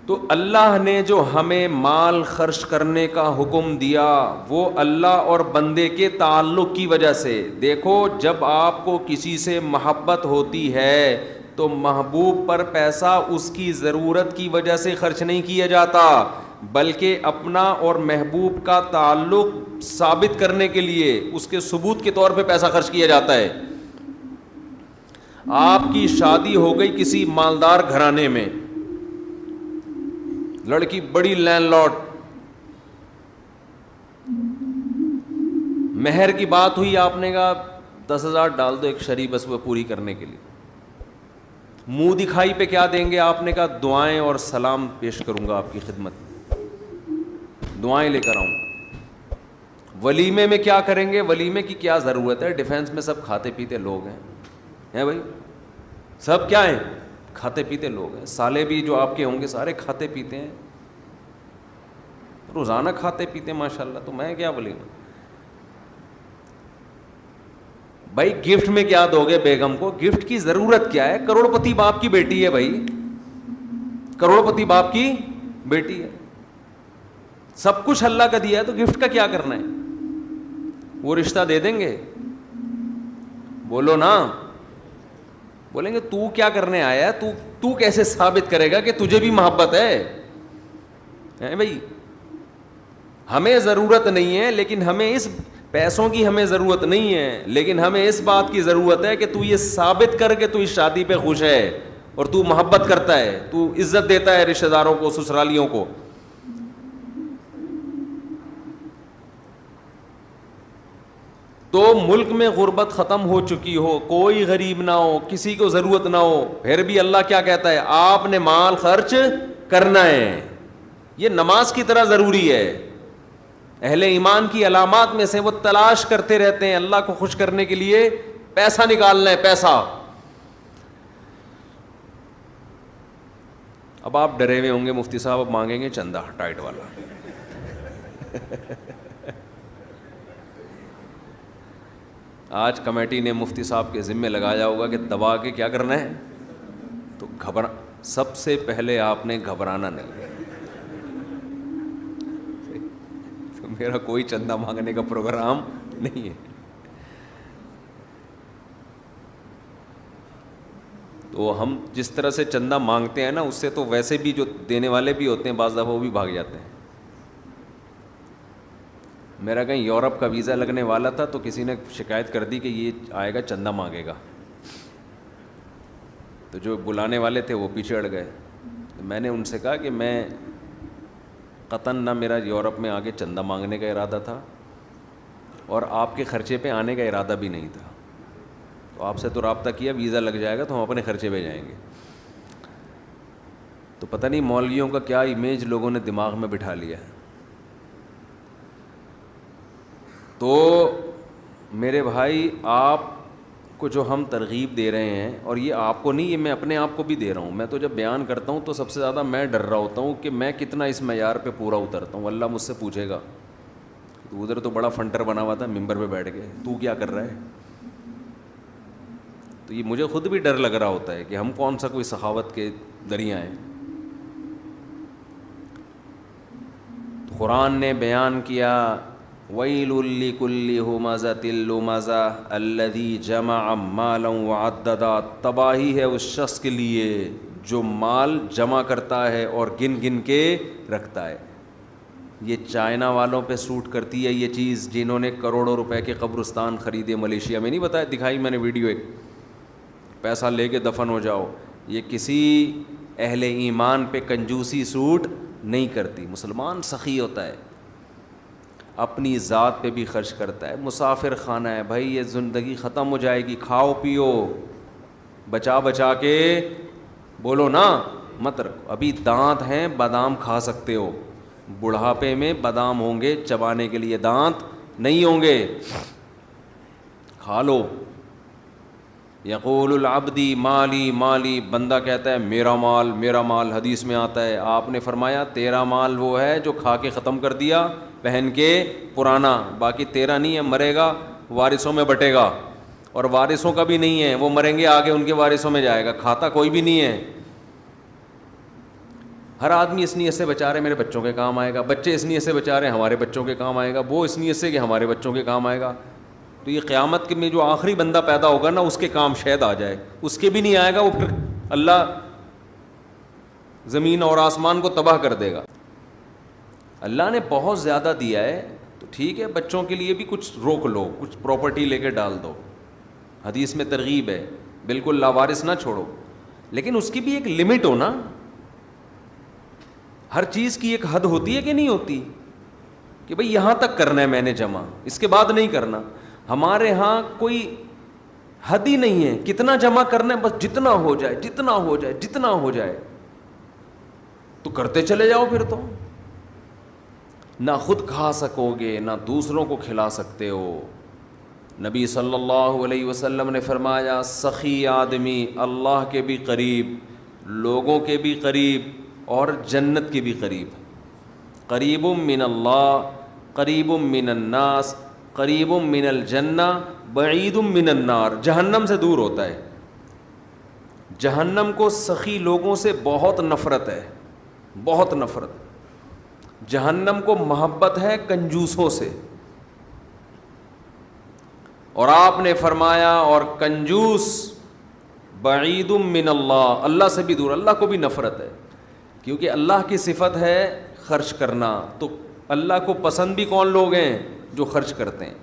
تو اللہ نے جو ہمیں مال خرچ کرنے کا حکم دیا وہ اللہ اور بندے کے تعلق کی وجہ سے. دیکھو جب آپ کو کسی سے محبت ہوتی ہے تو محبوب پر پیسہ اس کی ضرورت کی وجہ سے خرچ نہیں کیا جاتا, بلکہ اپنا اور محبوب کا تعلق ثابت کرنے کے لیے اس کے ثبوت کے طور پہ پیسہ خرچ کیا جاتا ہے. آپ کی شادی ہو گئی کسی مالدار گھرانے میں, لڑکی بڑی لینڈ لارڈ, مہر کی بات ہوئی, آپ نے کہا 10,000 ڈال دو ایک شریح بس وہ پوری کرنے کے لیے. منہ دکھائی پہ کیا دیں گے؟ آپ نے کہا دعائیں اور سلام پیش کروں گا آپ کی خدمت, دعائیں لے کر آؤں. ولیمے میں کیا کریں گے؟ ولیمے کی کیا ضرورت ہے؟ ڈیفینس میں سب کھاتے پیتے لوگ ہیں بھائی, سب کیا ہیں؟ کھاتے پیتے لوگ ہیں. سالے بھی جو آپ کے ہوں گے سارے کھاتے پیتے ہیں, روزانہ کھاتے پیتے ہیں ماشاء اللہ. تو میں کیا ولیمہ بھائی؟ گفٹ میں کیا دو گے بیگم کو؟ گفٹ کی ضرورت کیا ہے؟ کروڑ پتی باپ کی بیٹی ہے بھائی, کروڑ پتی باپ کی بیٹی ہے, سب کچھ اللہ کا دیا ہے, تو گفٹ کا کیا کرنا ہے؟ وہ رشتہ دے دیں گے؟ بولو نا. بولیں گے تو کیا کرنے آیا ہے, تو کیسے ثابت کرے گا کہ تجھے بھی محبت ہے بھائی؟ ہمیں ضرورت نہیں ہے, لیکن ہمیں اس پیسوں کی ہمیں ضرورت نہیں ہے, لیکن ہمیں اس بات کی ضرورت ہے کہ تو یہ ثابت کر کے تو اس شادی پہ خوش ہے اور تو محبت کرتا ہے, تو عزت دیتا ہے رشتہ داروں کو, سسرالیوں کو. تو ملک میں غربت ختم ہو چکی ہو, کوئی غریب نہ ہو, کسی کو ضرورت نہ ہو, پھر بھی اللہ کیا کہتا ہے؟ آپ نے مال خرچ کرنا ہے. یہ نماز کی طرح ضروری ہے. اہل ایمان کی علامات میں سے وہ تلاش کرتے رہتے ہیں اللہ کو خوش کرنے کے لیے پیسہ نکالنا ہے, پیسہ. اب آپ ڈرے ہوئے ہوں گے مفتی صاحب اب مانگیں گے چندہ ٹائٹ والا. آج کمیٹی نے مفتی صاحب کے ذمے لگایا ہوگا کہ دبا کے کیا کرنا ہے, تو سب سے پہلے آپ نے گھبرانا نہیں. تو میرا کوئی چندہ مانگنے کا پروگرام نہیں ہے. تو ہم جس طرح سے چندہ مانگتے ہیں نا, اس سے تو ویسے بھی جو دینے والے بھی ہوتے ہیں بعض دفعہ وہ بھی بھاگ جاتے ہیں. میرا کہیں یورپ کا ویزا لگنے والا تھا تو کسی نے شکایت کر دی کہ یہ آئے گا چندہ مانگے گا, تو جو بلانے والے تھے وہ پیچھے اڑ گئے. تو میں نے ان سے کہا کہ میں قطعاً نہ میرا یورپ میں آگے چندہ مانگنے کا ارادہ تھا اور آپ کے خرچے پہ آنے کا ارادہ بھی نہیں تھا. تو آپ سے تو رابطہ کیا, ویزا لگ جائے گا تو ہم اپنے خرچے پہ جائیں گے. تو پتہ نہیں مولویوں کا کیا امیج لوگوں نے دماغ میں بٹھا لیا ہے. تو میرے بھائی آپ کو جو ہم ترغیب دے رہے ہیں, اور یہ آپ کو نہیں, یہ میں اپنے آپ کو بھی دے رہا ہوں. میں تو جب بیان کرتا ہوں تو سب سے زیادہ میں ڈر رہا ہوتا ہوں کہ میں کتنا اس معیار پہ پورا اترتا ہوں. اللہ مجھ سے پوچھے گا تو ادھر تو بڑا فنٹر بنا ہوا تھا ممبر پہ بیٹھ کے, تو کیا کر رہا ہے. تو یہ مجھے خود بھی ڈر لگ رہا ہوتا ہے کہ ہم کون سا کوئی سخاوت کے دریا ہیں. تو قرآن نے بیان کیا وَيْلٌ لِّكُلِّ هُمَزَةٍ لُّمَزَةٍ الَّذِي جَمَعَ مَالًا وَعَدَّدَا. تباہی ہے اس شخص کے لیے جو مال جمع کرتا ہے اور گن گن کے رکھتا ہے. یہ چائنا والوں پہ سوٹ کرتی ہے یہ چیز, جنہوں نے کروڑوں روپے کے قبرستان خریدے ملیشیا میں. نہیں بتایا, دکھائی میں نے ویڈیو, ایک پیسہ لے کے دفن ہو جاؤ. یہ کسی اہل ایمان پہ کنجوسی سوٹ نہیں کرتی. مسلمان سخی ہوتا ہے, اپنی ذات پہ بھی خرچ کرتا ہے. مسافر خانہ ہے بھائی, یہ زندگی ختم ہو جائے گی, کھاؤ پیو بچا بچا کے, بولو نا مت رکھو. ابھی دانت ہیں, بادام کھا سکتے ہو, بڑھاپے میں بادام ہوں گے چبانے کے لیے, دانت نہیں ہوں گے, کھا لو. یقول العبدی مالی مالی, بندہ کہتا ہے میرا مال میرا مال. حدیث میں آتا ہے, آپ نے فرمایا تیرا مال وہ ہے جو کھا کے ختم کر دیا پہن کے پرانا, باقی تیرا نہیں ہے, مرے گا وارثوں میں بٹے گا. اور وارثوں کا بھی نہیں ہے, وہ مریں گے آگے ان کے وارثوں میں جائے گا, کھاتا کوئی بھی نہیں ہے. ہر آدمی اس نیت سے بچا رہے میرے بچوں کے کام آئے گا, بچے اس نیت سے بچا رہے ہمارے بچوں کے کام آئے گا, وہ اس نیت سے کہ ہمارے بچوں کے کام آئے گا. تو یہ قیامت میں جو آخری بندہ پیدا ہوگا نا, اس کے کام شاید آ جائے, اس کے بھی نہیں آئے گا, وہ پھر اللہ زمین اور آسمان کو تباہ کر دے گا. اللہ نے بہت زیادہ دیا ہے تو ٹھیک ہے, بچوں کے لیے بھی کچھ روک لو, کچھ پراپرٹی لے کے ڈال دو, حدیث میں ترغیب ہے, بالکل لاوارث نہ چھوڑو, لیکن اس کی بھی ایک لمٹ ہو نا. ہر چیز کی ایک حد ہوتی ہے کہ نہیں ہوتی, کہ بھئی یہاں تک کرنا ہے میں نے جمع, اس کے بعد نہیں کرنا. ہمارے ہاں کوئی حد ہی نہیں ہے, کتنا جمع کرنا ہے, بس جتنا ہو جائے جتنا ہو جائے جتنا ہو جائے تو کرتے چلے جاؤ. پھر تو نہ خود کھا سکو گے نہ دوسروں کو کھلا سکتے ہو. نبی صلی اللہ علیہ وسلم نے فرمایا, سخی آدمی اللہ کے بھی قریب, لوگوں کے بھی قریب, اور جنت کے بھی قریب. قریب من اللہ, قریب من الناس, قریب من الجنہ, بعید من النار. جہنم سے دور ہوتا ہے. جہنم کو سخی لوگوں سے بہت نفرت ہے, بہت نفرت. جہنم کو محبت ہے کنجوسوں سے. اور آپ نے فرمایا, اور کنجوس بعید من اللہ, اللہ سے بھی دور, اللہ کو بھی نفرت ہے, کیونکہ اللہ کی صفت ہے خرچ کرنا. تو اللہ کو پسند بھی کون لوگ ہیں؟ جو خرچ کرتے ہیں.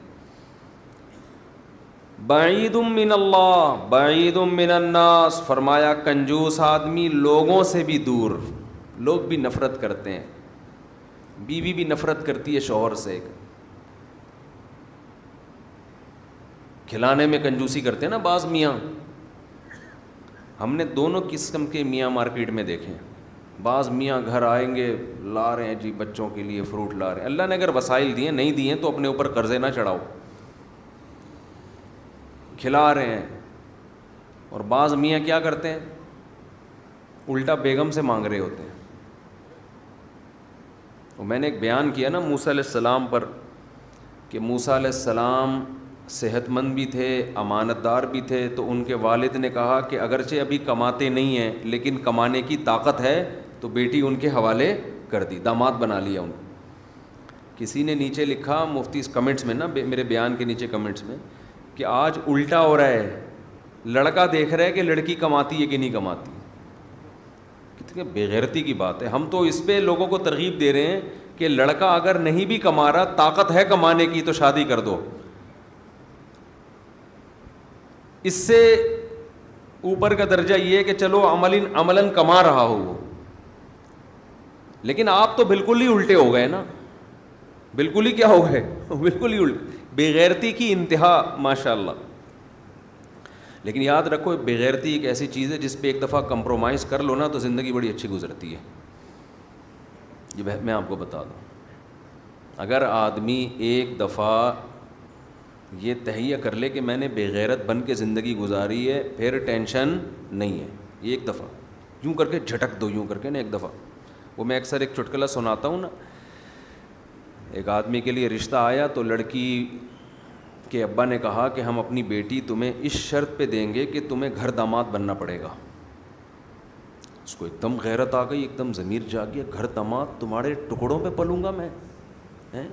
بعید من اللہ بعید من الناس, فرمایا کنجوس آدمی لوگوں سے بھی دور, لوگ بھی نفرت کرتے ہیں. بیوی بھی نفرت کرتی ہے شوہر سے, کھلانے میں کنجوسی کرتے ہیں نا بعض میاں. ہم نے دونوں قسم کے میاں مارکیٹ میں دیکھے. بعض میاں گھر آئیں گے, لا رہے ہیں جی بچوں کے لیے فروٹ لا رہے ہیں. اللہ نے اگر وسائل دیے, نہیں دیے تو اپنے اوپر قرضے نہ چڑھاؤ, کھلا رہے ہیں. اور بعض میاں کیا کرتے ہیں, الٹا بیگم سے مانگ رہے ہوتے ہیں. اور میں نے ایک بیان کیا نا موسیٰ علیہ السلام پر, کہ موسیٰ علیہ السلام صحت مند بھی تھے, امانت دار بھی تھے. تو ان کے والد نے کہا کہ اگرچہ ابھی کماتے نہیں ہیں لیکن کمانے کی طاقت ہے, تو بیٹی ان کے حوالے کر دی, داماد بنا لیا ان کو. کسی نے نیچے لکھا مفتی کمنٹس میں نا, میرے بیان کے نیچے کمنٹس میں, کہ آج الٹا ہو رہا ہے, لڑکا دیکھ رہا ہے کہ لڑکی کماتی ہے کہ نہیں کماتی. کتنی بےغیرتی کی بات ہے. ہم تو اس پہ لوگوں کو ترغیب دے رہے ہیں کہ لڑکا اگر نہیں بھی کما رہا, طاقت ہے کمانے کی, تو شادی کر دو. اس سے اوپر کا درجہ یہ ہے کہ چلو عملاً کما رہا ہو وہ, لیکن آپ تو بالکل ہی الٹے ہو گئے نا. بالکل ہی کیا ہو گئے, بالکل ہی الٹے, بےغیرتی کی انتہا ماشاء اللہ. لیکن یاد رکھو, بےغیرتی ایک ایسی چیز ہے جس پہ ایک دفعہ کمپرومائز کر لو نا تو زندگی بڑی اچھی گزرتی ہے. یہ میں آپ کو بتا دوں, اگر آدمی ایک دفعہ یہ تہیہ کر لے کہ میں نے بےغیرت بن کے زندگی گزاری ہے, پھر ٹینشن نہیں ہے. ایک دفعہ یوں کر کے جھٹک دو, یوں کر کے نا ایک دفعہ. وہ میں اکثر ایک چٹکلا سناتا ہوں نا. ایک آدمی کے لیے رشتہ آیا تو لڑکی کے ابا نے کہا کہ ہم اپنی بیٹی تمہیں اس شرط پہ دیں گے کہ تمہیں گھر داماد بننا پڑے گا. اس کو ایک دم غیرت آ گئی, ایک دم ضمیر جاگ گیا, گھر داماد تمہارے ٹکڑوں پہ پلوں گا میں, ہیں؟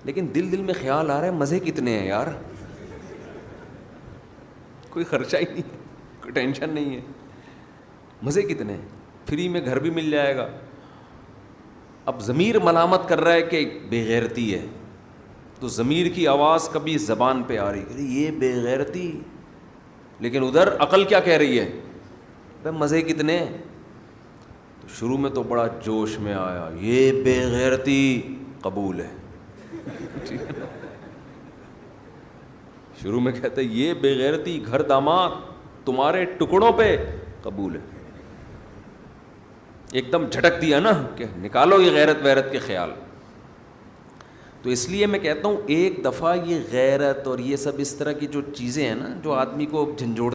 لیکن دل میں خیال آ رہا ہے مزے کتنے ہیں یار, کوئی خرچہ ہی نہیں ہے, کوئی ٹینشن نہیں ہے, مزے کتنے ہیں, فری میں گھر بھی مل جائے گا. اب ضمیر ملامت کر رہا ہے کہ بے غیرتی ہے, تو ضمیر کی آواز کبھی زبان پہ آ رہی ہے یہ بے غیرتی, لیکن ادھر عقل کیا کہہ رہی ہے, بھائی مزے کتنے ہیں. تو شروع میں تو بڑا جوش میں آیا, یہ بے غیرتی قبول ہے. شروع میں کہتے یہ بے غیرتی گھر داماد تمہارے ٹکڑوں پہ قبول ہے. ایک دم جھٹک دیا نا کہ نکالو یہ غیرت ویرت کے خیال. تو اس لیے میں کہتا ہوں ایک دفعہ یہ غیرت اور یہ سب اس طرح کی جو چیزیں ہیں نا جو آدمی کو جھنجھوڑ